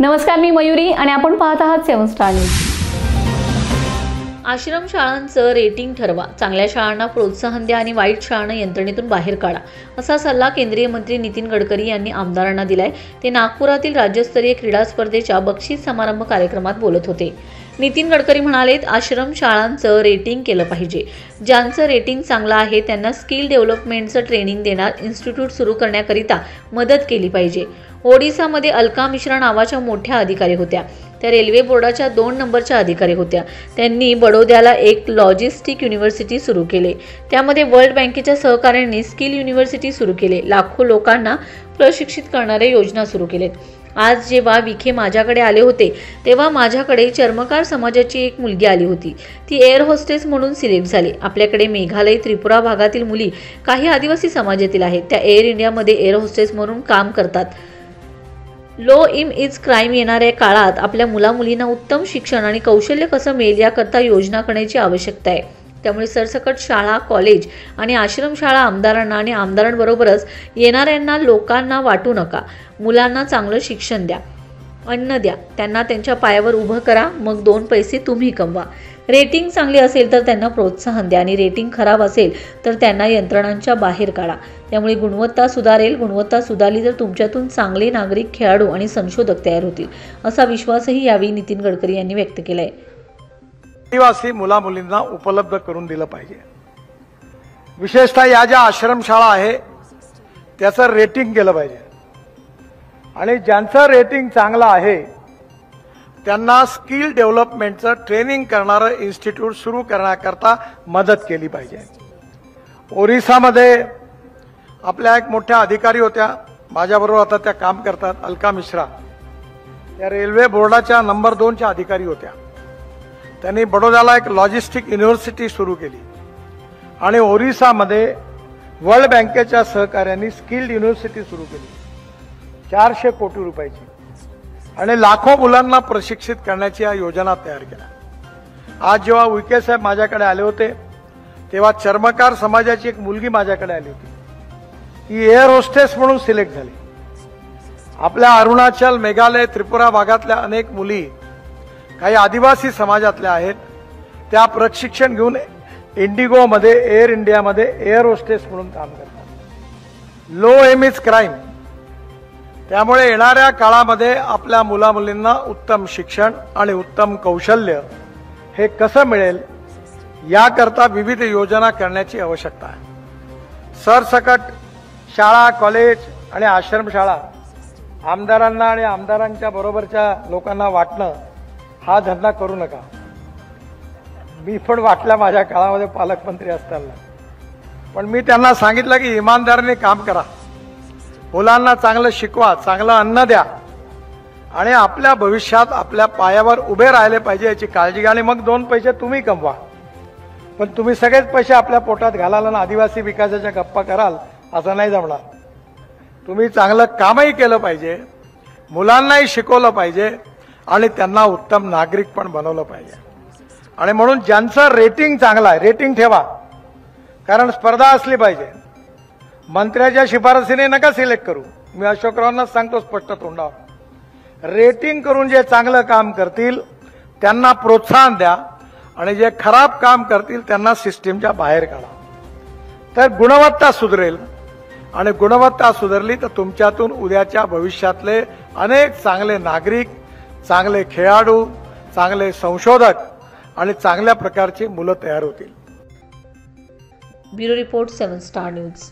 नमस्कार, मी मयुरी आणि आपण पाहत आहात 7 स्टार न्यूज। आश्रम शाळांचं रेटिंग ठरवा, चांगल्या शाळांना प्रोत्साहन द्या आणि वाईट शाळांना यंत्रणेतून बाहेर काढा, असा सल्ला केंद्रीय मंत्री नितीन गडकरी यांनी आमदारांना दिलाय। ते नागपुरातील राज्यस्तरीय क्रीडा स्पर्धेच्या बक्षीस समारंभ कार्यक्रमात बोलत होते। नितीन गडकरी म्हणाले, आश्रम शाळांचं रेटिंग केलं पाहिजे। ज्यांचं रेटिंग चांगलं आहे त्यांना स्किल डेव्हलपमेंटचं ट्रेनिंग देणार इन्स्टिट्यूट सुरू करण्याकरिता मदत केली पाहिजे। ओडिसामध्ये अलका मिश्रा नावाच्या मोठ्या अधिकारी होत्या। त्या रेल्वे बोर्डाच्या 2 नंबरच्या अधिकारी होत्या। त्यांनी बडोद्याला एक लॉजिस्टिक युनिव्हर्सिटी सुरू केले। त्यामध्ये वर्ल्ड बँकेच्या सहकार्याने स्किल युनिव्हर्सिटी सुरू केले। लाखो लोकांना प्रशिक्षित करणारे योजना सुरू केलेत। आज जेव्हा विखे माझ्याकडे आले होते तेव्हा माझ्याकडे चर्मकार समाजाची एक मुलगी आली होती। ती एअर होस्टेस म्हणून सिलेक्ट झाली। आपल्याकडे मेघालय, त्रिपुरा भागातील मुली काही आदिवासी समाजातील आहेत। त्या एअर इंडियामध्ये एअर होस्टेस म्हणून काम करतात। लो इज क्राईम येणाऱ्या काळात आपल्या मुलामुलींना उत्तम शिक्षण आणि कौशल्य कसं मिळेल याकरता योजना करण्याची आवश्यकता आहे। त्यामुळे सरसकट शाळा, कॉलेज आणि आश्रमशाळा आमदारांना आणि आमदारांबरोबरच येणाऱ्यांना लोकांना वाटू नका। मुलांना चांगलं शिक्षण द्या, अन्न द्या, त्यांना त्यांच्या पायावर उभं करा, मग 2 पैसे तुम्ही कमवा। रेटिंग चांगली असेल तर त्यांना प्रोत्साहन द्या आणि रेटिंग खराब असेल तर त्यांना यंत्रणांच्या बाहेर काढा। त्यामुळे गुणवत्ता सुधारेल। गुणवत्ता सुधारली तर तुमच्यातून चांगले नागरिक, खेळाडू आणि संशोधक तयार होतील, असा विश्वासही यावेळी नितीन गडकरी यांनी व्यक्त केलाय। आदिवासी मुला मुलींना उपलब्ध करून दिलं पाहिजे। विशेषतः या ज्या आश्रमशाळा आहे त्याचं रेटिंग केलं पाहिजे आणि ज्यांचं रेटिंग चांगलं आहे त्यांना स्किल डेव्हलपमेंटचं ट्रेनिंग करणारं इन्स्टिट्यूट सुरू करण्याकरता मदत केली पाहिजे। ओरिसामध्ये आपल्या एक मोठ्या अधिकारी होत्या, माझ्याबरोबर आता त्या काम करतात, अलका मिश्रा। त्या रेल्वे बोर्डाच्या नंबर 2च्या अधिकारी होत्या। त्यांनी बडोद्याला एक लॉजिस्टिक युनिव्हर्सिटी सुरू केली आणि ओरिसामध्ये वर्ल्ड बँकेच्या सहकार्याने स्किल युनिव्हर्सिटी सुरू केली 400 कोटी रुपयाची आणि लाखो मुलांना प्रशिक्षित करण्याची या योजना तयार केल्या। आज जेव्हा विखे साहेब माझ्याकडे आले होते तेव्हा चर्मकार समाजाची एक मुलगी माझ्याकडे आली होती। ती एअर होस्टेस म्हणून सिलेक्ट झाली। आपल्या अरुणाचल, मेघालय, त्रिपुरा भागातल्या अनेक मुली काही आदिवासी समाजातल्या आहेत। त्या प्रशिक्षण घेऊन इंडिगोमध्ये, एअर इंडियामध्ये एअर होस्टेस म्हणून काम करतात। Low is crime. त्यामुळे येणाऱ्या काळामध्ये आपल्या मुला मुलींना उत्तम शिक्षण आणि उत्तम कौशल्य हे कसं मिळेल याकरता विविध योजना करण्याची आवश्यकता आहे। सरसकट शाळा, कॉलेज आणि आश्रमशाळा आमदारांना आणि आमदारांच्या बरोबरच्या लोकांना वाटणं हा धंदा करू नका। मी पण वाटला माझ्या काळामध्ये पालकमंत्री असताना, पण मी त्यांना सांगितलं की इमानदारीने काम करा, मुलांना चांगलं शिकवा, चांगलं अन्न द्या आणि आपल्या भविष्यात आपल्या पायावर उभे राहिले पाहिजे याची काळजी घ्या आणि मग 2 पैसे तुम्ही कमवा। पण तुम्ही सगळेच पैसे आपल्या पोटात घालाल आणि आदिवासी विकासाच्या गप्पा कराल असं नाही जमणार। तुम्ही चांगलं कामही केलं पाहिजे, मुलांनाही शिकवलं पाहिजे आणि त्यांना उत्तम नागरिक पण बनवलं पाहिजे। आणि म्हणून ज्यांचं रेटिंग चांगलं आहे, रेटिंग ठेवा, कारण स्पर्धा असली पाहिजे। मंत्र्याच्या शिफारसीने नका सिलेक्ट करू। मी अशोकरावांना सांगतो स्पष्ट तोंडावर, रेटिंग करून जे चांगलं काम करतील त्यांना प्रोत्साहन द्या आणि जे खराब काम करतील त्यांना सिस्टीमच्या बाहेर काढा, तर गुणवत्ता सुधरेल आणि गुणवत्ता सुधारली तर तुमच्यातून उद्याच्या भविष्यातले अनेक चांगले नागरिक, चांगले खेळाडू, चांगले संशोधक आणि चांगल्या प्रकारची मुलं तयार होतील। Bureau report 7 star news.